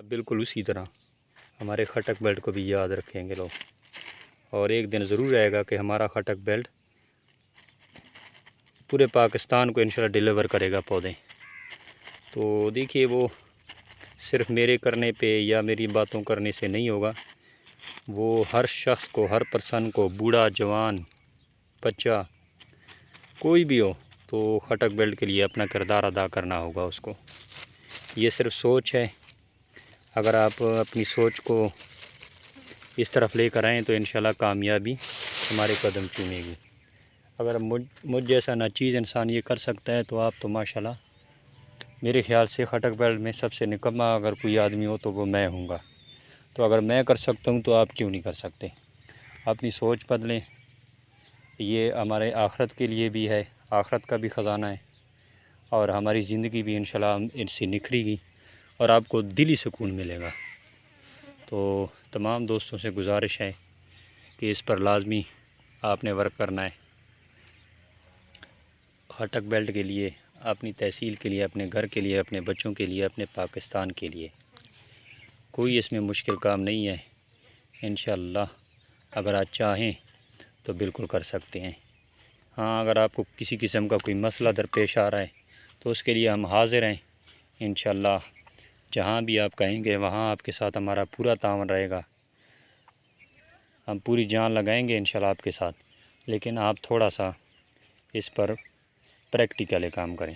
بالکل اسی طرح ہمارے خٹک بیلٹ کو بھی یاد رکھیں گے لوگ، اور ایک دن ضرور آئے گا کہ ہمارا خٹک بیلٹ پورے پاکستان کو انشاءاللہ ڈیلیور کرے گا پودے۔ تو دیکھیے وہ صرف میرے کرنے پہ یا میری باتوں کرنے سے نہیں ہوگا، وہ ہر شخص کو، ہر پرسن کو، بوڑھا جوان بچہ کوئی بھی ہو، تو خٹک بیلٹ کے لیے اپنا کردار ادا کرنا ہوگا اس کو۔ یہ صرف سوچ ہے، اگر آپ اپنی سوچ کو اس طرف لے کر آئیں تو انشاءاللہ کامیابی ہمارے قدم چومے گی۔ اگر مجھ جیسا ناچیز انسان یہ کر سکتا ہے تو آپ تو ماشاءاللہ میرے خیال سے خٹک بیلٹ میں سب سے نکما اگر کوئی آدمی ہو تو وہ میں ہوں گا۔ تو اگر میں کر سکتا ہوں تو آپ کیوں نہیں کر سکتے؟ اپنی سوچ بدلیں، یہ ہمارے آخرت کے لیے بھی ہے، آخرت کا بھی خزانہ ہے، اور ہماری زندگی بھی انشاءاللہ ان سے نکھرے گی اور آپ کو دلی سکون ملے گا۔ تو تمام دوستوں سے گزارش ہے کہ اس پر لازمی آپ نے ورک کرنا ہے، خٹک بیلٹ کے لیے، اپنی تحصیل کے لیے، اپنے گھر کے لیے، اپنے بچوں کے لیے، اپنے پاکستان کے لیے۔ کوئی اس میں مشکل کام نہیں ہے، انشاءاللہ اگر آپ چاہیں تو بالکل کر سکتے ہیں۔ ہاں، اگر آپ کو کسی قسم کا کوئی مسئلہ درپیش آ رہا ہے تو اس کے لیے ہم حاضر ہیں، انشاءاللہ جہاں بھی آپ کہیں گے وہاں آپ کے ساتھ ہمارا پورا تعاون رہے گا، ہم پوری جان لگائیں گے انشاءاللہ آپ کے ساتھ، لیکن آپ تھوڑا سا اس پر پریکٹیکل کام کریں۔